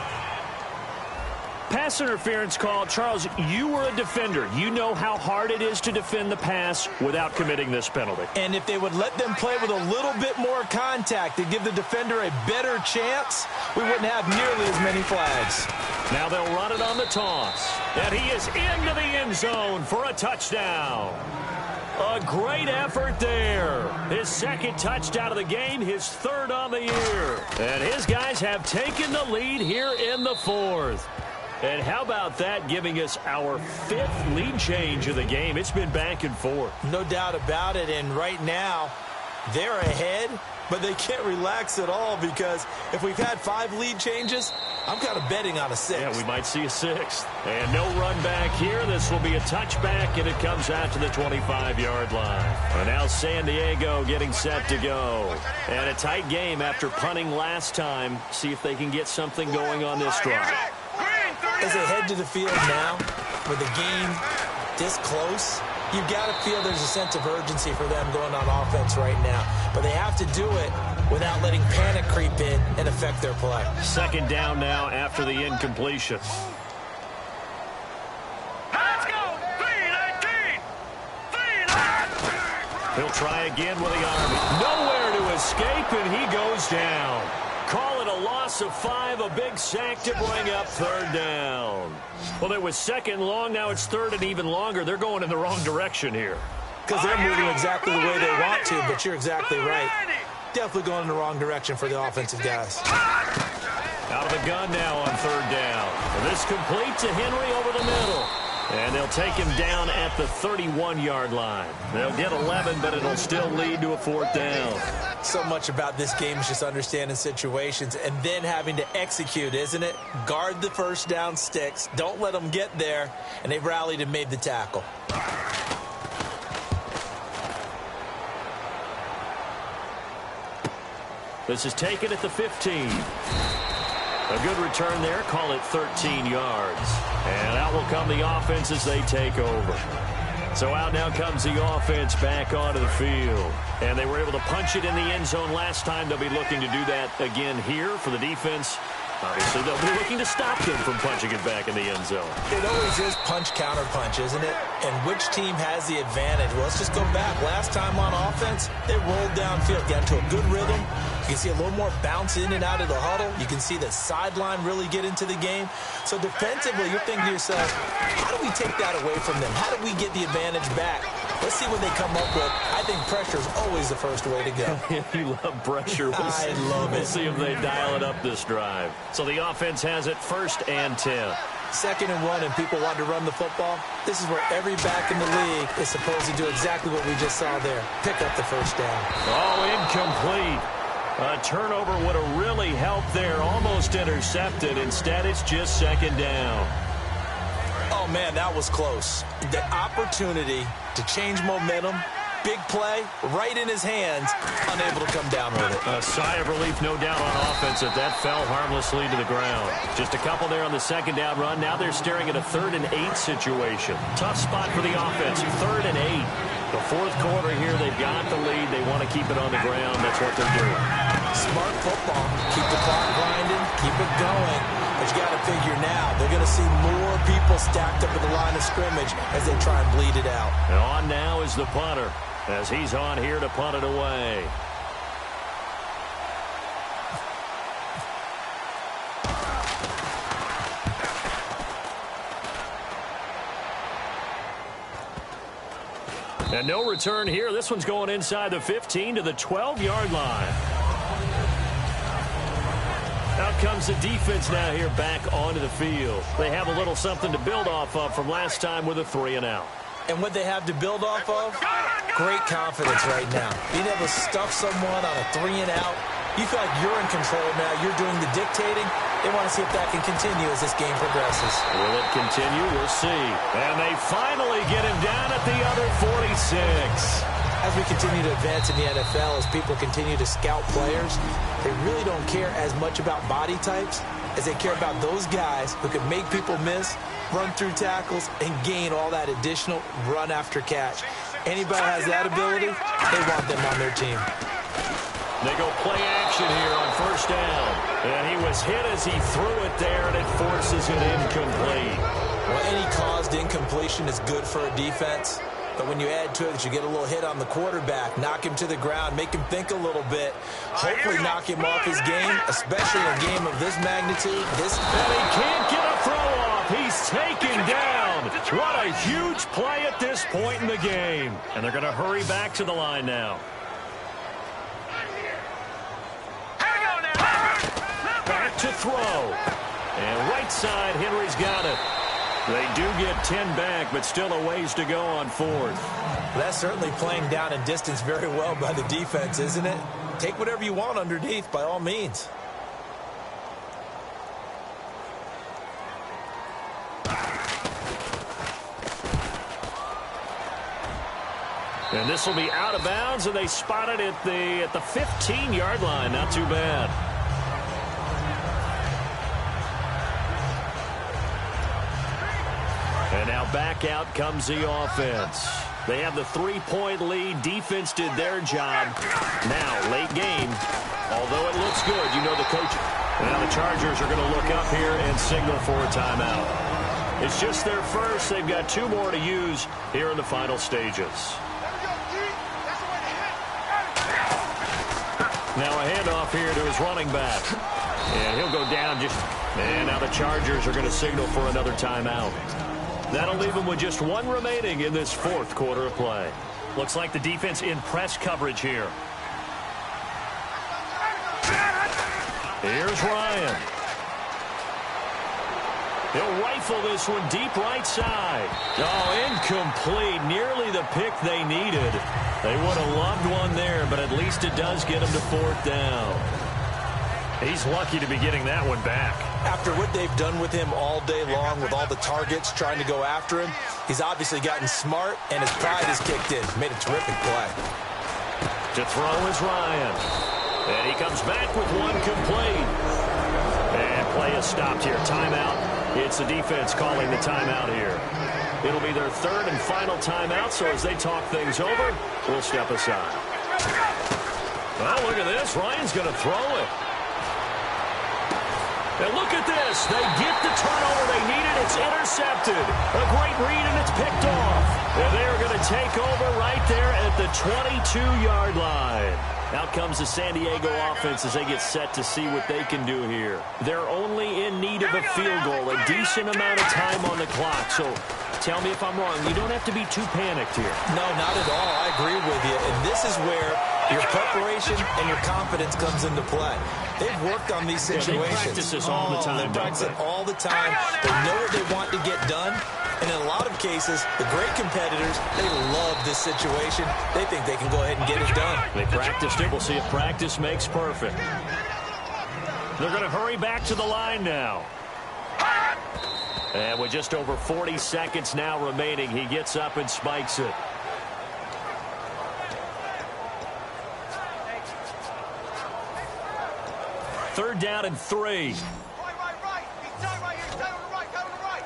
Pass interference call. Charles, you were a defender. You know how hard it is to defend the pass without committing this penalty. And if they would let them play with a little bit more contact to give the defender a better chance, we wouldn't have nearly as many flags. Now they'll run it on the toss. And he is into the end zone for a touchdown. A great effort there. His second touchdown of the game, his third on the year. And his guys have taken the lead here in the fourth. And how about that, giving us our fifth lead change of the game? It's been back and forth. No doubt about it, and right now, they're ahead, but they can't relax at all because if we've had 5 lead changes, I'm kind of betting on a 6th. Yeah, we might see a 6th. And no run back here. This will be a touchback, and it comes out to the 25-yard line. And now San Diego getting set to go. And a tight game after punting last time. See if they can get something going on this drive. As they head to the field now, with the game this close, you've got to feel there's a sense of urgency for them going on offense right now. But they have to do it without letting panic creep in and affect their play. Second down now after the incompletion. Let's go! 3-19! 3-19! He'll try again with the Army. Nowhere to escape, and he goes down. Call it a loss of 5, a big sack to bring up third down. Well, it was second long, now it's third and even longer. They're going in the wrong direction here. Because they're moving exactly the way they want to, but you're exactly right. Definitely going in the wrong direction for the offensive guys. Out of the gun now on third down. And this complete to Henry over the middle. And they'll take him down at the 31-yard line. They'll get 11, but it'll still lead to a fourth down. So much about this game is just understanding situations and then having to execute, isn't it? Guard the first down sticks. Don't let them get there. And they've rallied and made the tackle. This is taken at the 15. A good return there. Call it 13 yards. And out will come the offense as they take over. So out now comes the offense back onto the field. And they were able to punch it in the end zone last time. They'll be looking to do that again here for the defense. Obviously, they'll be looking to stop them from punching it back in the end zone. It always is punch-counter-punch, isn't it? And which team has the advantage? Well, let's just go back. Last time on offense, they rolled downfield, got into a good rhythm. You can see a little more bounce in and out of the huddle. You can see the sideline really get into the game. So defensively, you're thinking to yourself, how do we take that away from them? How do we get the advantage back? Let's see what they come up with. I think pressure is always the first way to go. You love pressure. I love it. We'll see if they dial it up this drive. So the offense has it 1st and 10. 2nd and 1, and people want to run the football. This is where every back in the league is supposed to do exactly what we just saw there. Pick up the first down. Oh, incomplete. A turnover would have really helped there. Almost intercepted. Instead, it's just 2nd down. Oh, man, that was close. The opportunity to change momentum, big play, right in his hands, unable to come down with it. A sigh of relief, no doubt, on offense if that fell harmlessly to the ground. Just a couple there on the 2nd down run. Now they're staring at a 3rd and 8 situation. Tough spot for the offense, 3rd and 8. The 4th quarter here, they've got the lead. They want to keep it on the ground. That's what they're doing. Smart football. Keep the clock grinding. Keep it going. But you got to figure now, they're going to see more people stacked up at the line of scrimmage as they try and bleed it out. And on now is the punter, as he's on here to punt it away. And no return here. This one's going inside the 15 to the 12-yard line. Out comes the defense now here back onto the field. They have a little something to build off of from last time with a 3-and-out. And what they have to build off of? Great confidence right now. Being able to stuff someone on a 3-and-out. You feel like you're in control now. You're doing the dictating. They want to see if that can continue as this game progresses. Will it continue? We'll see. And they finally get him down at the other 46. As we continue to advance in the NFL, as people continue to scout players, they really don't care as much about body types as they care about those guys who can make people miss, run through tackles, and gain all that additional run after catch. Anybody has that ability, they want them on their team. They go play action here on 1st down. And he was hit as he threw it there, and it forces it incomplete. Well, any caused incompletion is good for a defense. But when you add to it that you get a little hit on the quarterback, knock him to the ground, make him think a little bit, hopefully knock him off his game, especially in a game of this magnitude. And he can't get a throw off. He's taken down. What a huge play at this point in the game. And they're going to hurry back to the line now. Back to throw. And right side, Henry's got it. They do get 10 back, but still a ways to go on fourth. That's certainly playing down and distance very well by the defense, isn't it? Take whatever you want underneath, by all means. And this will be out of bounds, and they spot it at the 15-yard line. Not too bad. And now back out comes the offense. They have the 3-point lead. Defense did their job. Now, late game, although it looks good, you know the coach. Now the Chargers are going to look up here and signal for a timeout. It's just their first. They've got 2 more to use here in the final stages. Now a handoff here to his running back. And he'll go down just... And now the Chargers are going to signal for another timeout. That'll leave them with just 1 remaining in this 4th quarter of play. Looks like the defense in press coverage here. Here's Ryan. He'll rifle this one deep right side. Oh, incomplete. Nearly the pick they needed. They would have loved one there, but at least it does get them to 4th down. He's lucky to be getting that one back. After what they've done with him all day long with all the targets trying to go after him, he's obviously gotten smart, and his pride has kicked in. Made a terrific play. To throw is Ryan. And he comes back with 1 complete. And play is stopped here. Timeout. It's the defense calling the timeout here. It'll be their 3rd and final timeout, so as they talk things over, we'll step aside. Well, look at this. Ryan's going to throw it. And look at this. They get the turnover they needed. It's intercepted. A great read, and it's picked off. And they are going to take over right there at the 22-yard line. Out comes the San Diego offense as they get set to see what they can do here. They're only in need of a field goal, a decent amount of time on the clock. So tell me if I'm wrong. You don't have to be too panicked here. No, not at all. I agree with you. And this is where your preparation and your confidence comes into play. They've worked on these situations. They practice this all the time. They practice it all the time. They know what they want to get done. And in a lot of cases, the great competitors, they love this situation. They think they can go ahead and get it done. They practiced it. We'll see if practice makes perfect. They're going to hurry back to the line now. And with just over 40 seconds now remaining, he gets up and spikes it. Third down and 3. Right. He's down right here. He's down on the right. Down on the right.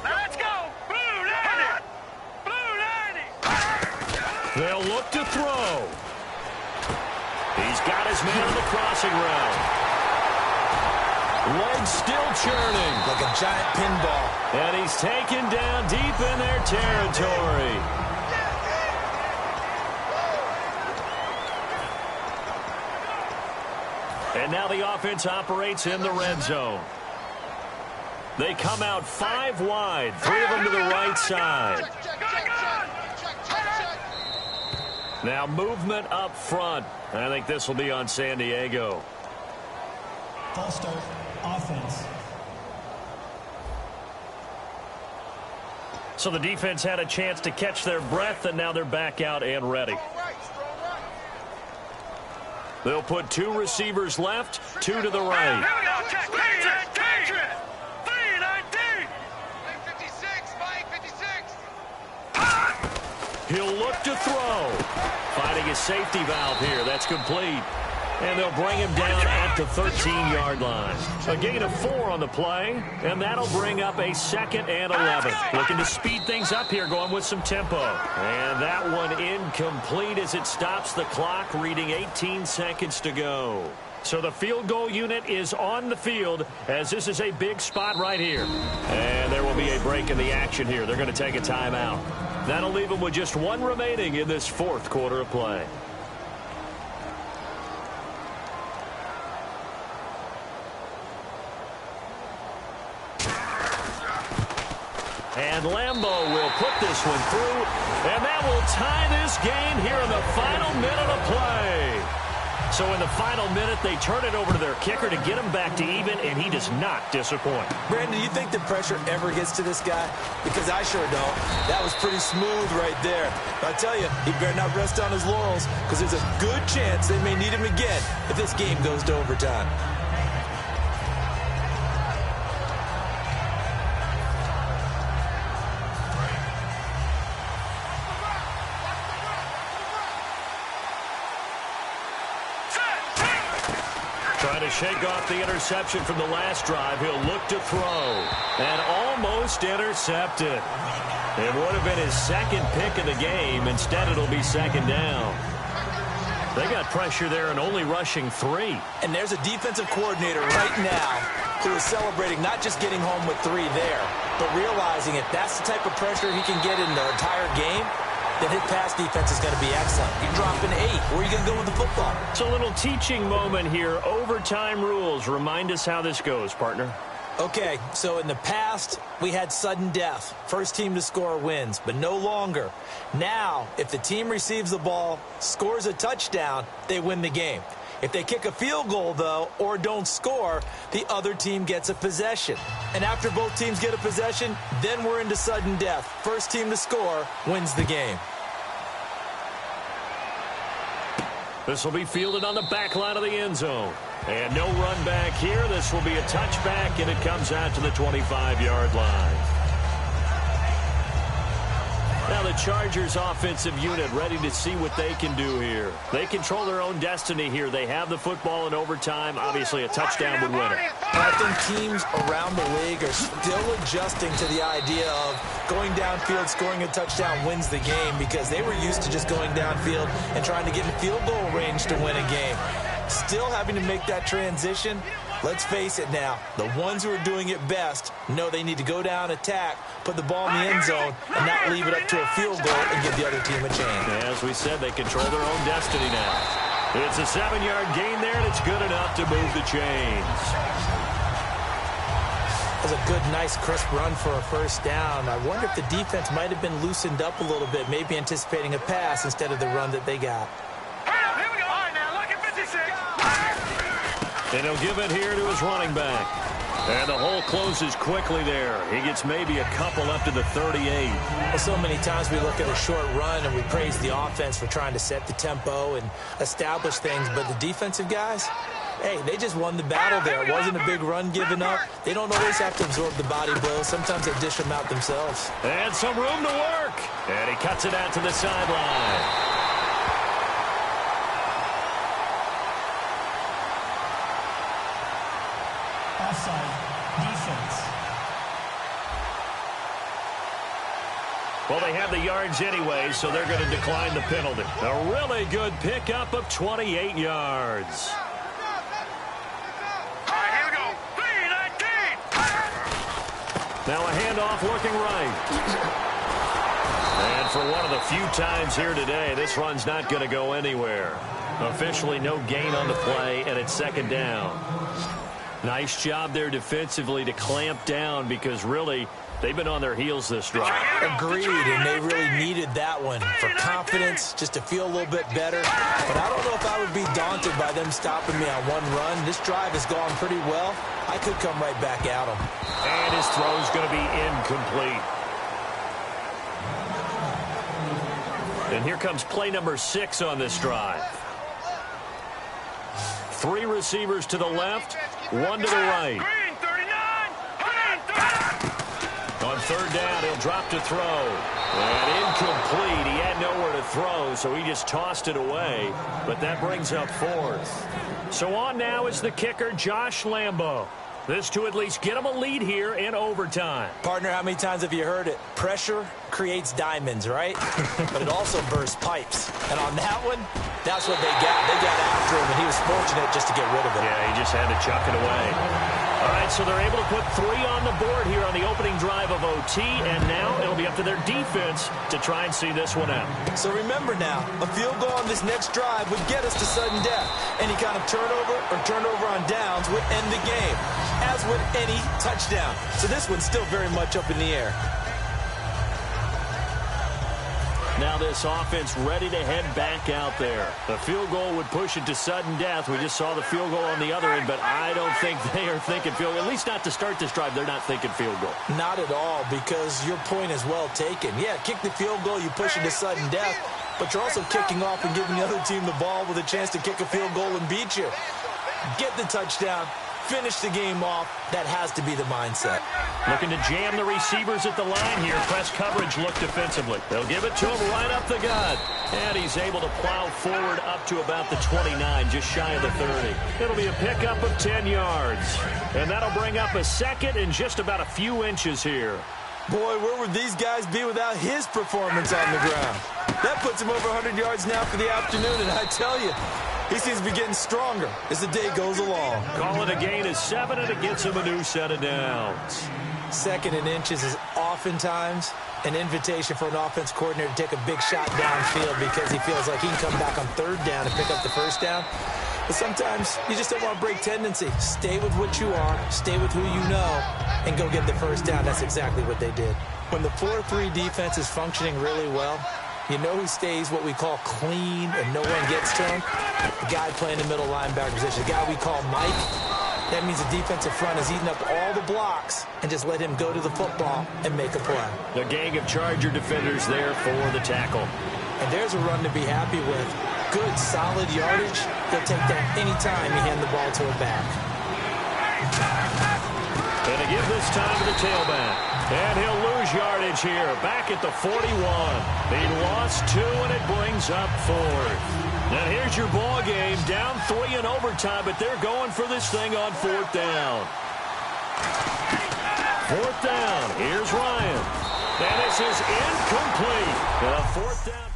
Let's go. Blue 90. Blue 90. They'll look to throw. He's got his man on the crossing route. Legs still churning. Like a giant pinball. And he's taken down deep in their territory. And now the offense operates in the red zone. They come out 5 wide, 3 of them to the right side. Now movement up front. I think this will be on San Diego. False start, offense. So the defense had a chance to catch their breath, and now they're back out and ready. They'll put 2 receivers left, 2 to the right. He'll look to throw. Finding his safety valve here. That's complete. And they'll bring him down at the 13-yard line. A gain of 4 on the play, and that'll bring up a 2nd and 11. Looking to speed things up here, going with some tempo. And that one incomplete as it stops the clock, reading 18 seconds to go. So the field goal unit is on the field as this is a big spot right here. And there will be a break in the action here. They're going to take a timeout. That'll leave them with just one remaining in this fourth quarter of play. And Lambeau will put this one through, and that will tie this game here in the final minute of play. So in the final minute, they turn it over to their kicker to get him back to even, and he does not disappoint. Brandon, do you think the pressure ever gets to this guy? Because I sure don't. That was pretty smooth right there. But I tell you, he better not rest on his laurels, because there's a good chance they may need him again if this game goes to overtime. Trying to shake off the interception from the last drive. He'll look to throw. And almost intercepted. It would have been his second pick of the game. Instead, it'll be second down. They got pressure there and only rushing 3. And there's a defensive coordinator right now who is celebrating not just getting home with 3 there, but realizing if that's the type of pressure he can get in the entire game, then his pass defense is going to be excellent. You're dropping 8. Where are you going to go with the football? It's a little teaching moment here. Overtime rules. Remind us how this goes, partner. Okay, so in the past, we had sudden death. First team to score wins, but no longer. Now, if the team receives the ball, scores a touchdown, they win the game. If they kick a field goal, though, or don't score, the other team gets a possession. And after both teams get a possession, then we're into sudden death. First team to score wins the game. This will be fielded on the back line of the end zone. And no run back here. This will be a touchback, and it comes out to the 25-yard line. Now the Chargers offensive unit ready to see what they can do here. They control their own destiny here. They have the football in overtime. Obviously, a touchdown would win it. I think teams around the league are still adjusting to the idea of going downfield, scoring a touchdown wins the game, because they were used to just going downfield and trying to get in field goal range to win a game. Still having to make that transition. Let's face it now, the ones who are doing it best know they need to go down, attack, put the ball in the end zone, and not leave it up to a field goal and give the other team a chance. As we said, they control their own destiny now. It's a 7-yard gain there, and it's good enough to move the chains. That was a good, nice, crisp run for a first down. I wonder if the defense might have been loosened up a little bit, maybe anticipating a pass instead of the run that they got. And he'll give it here to his running back. And the hole closes quickly there. He gets maybe a couple up to the 38. Well, so many times we look at a short run and we praise the offense for trying to set the tempo and establish things. But the defensive guys, hey, they just won the battle there. It wasn't a big run given up. They don't always have to absorb the body blows. Sometimes they dish them out themselves. And some room to work. And he cuts it out to the sideline. Well, they have the yards anyway, so they're going to decline the penalty. A really good pickup of 28 yards. All right, here we go. 3-19. Now a handoff looking right. And for one of the few times here today, this run's not going to go anywhere. Officially no gain on the play, and it's second down. Nice job there defensively to clamp down, because really they've been on their heels this drive. Agreed, and they really needed that one for confidence, just to feel a little bit better. But I don't know if I would be daunted by them stopping me on one run. This drive has gone pretty well. I could come right back at them. And his throw's going to be incomplete. And here comes play number 6 on this drive. 3 receivers to the left, 1 to the right. On third down, he'll drop to throw. And incomplete. He had nowhere to throw, so he just tossed it away. But that brings up 4th. So on now is the kicker, Josh Lambeau. This to at least get him a lead here in overtime. Partner, how many times have you heard it? Pressure creates diamonds, right? But it also bursts pipes. And on that one, That's what they got. They got after him, and he was fortunate just to get rid of it. Yeah, he just had to chuck it away. All right, so they're able to put 3 on the board here on the opening drive of OT, and now it'll be up to their defense to try and see this one out. So remember now, a field goal on this next drive would get us to sudden death. Any kind of turnover or turnover on downs would end the game, as would any touchdown. So this one's still very much up in the air. Now this offense ready to head back out there. The field goal would push it to sudden death. We just saw the field goal on the other end, but I don't think they are thinking field goal. At least not to start this drive. They're not thinking field goal. Not at all, because your point is well taken. Yeah, kick the field goal, you push it to sudden death, but you're also kicking off and giving the other team the ball with a chance to kick a field goal and beat you. Get the touchdown. Finish the game off. That has to be the mindset. Looking to jam the receivers at the line here. Press coverage look defensively. They'll give it to him right up the gut. And he's able to plow forward up to about the 29, just shy of the 30. It'll be a pickup of 10 yards. And that'll bring up a second and just about a few inches here. Boy, where would these guys be without his performance on the ground? That puts him over 100 yards now for the afternoon, and I tell you, he seems to be getting stronger as the day goes along. Call it a gain of 7, and it gets him a new set of downs. 2nd and inches is oftentimes an invitation for an offense coordinator to take a big shot downfield because he feels like he can come back on 3rd down and pick up the 1st down. But sometimes you just don't want to break tendency. Stay with what you are, stay with who you know, and go get the 1st down. That's exactly what they did. When the 4-3 defense is functioning really well, you know who stays what we call clean and no one gets to him? The guy playing the middle linebacker position, the guy we call Mike. That means the defensive front is eating up all the blocks and just let him go to the football and make a play. The gang of Charger defenders there for the tackle. And there's a run to be happy with. Good, solid yardage. He'll take that anytime you hand the ball to a back. And to give this time to the tailback. And he'll lose yardage here, back at the 41. He lost 2, and it brings up 4th. Now here's your ball game, down 3 in overtime, but they're going for this thing on 4th down. 4th down, here's Ryan. And this is incomplete. 4th down.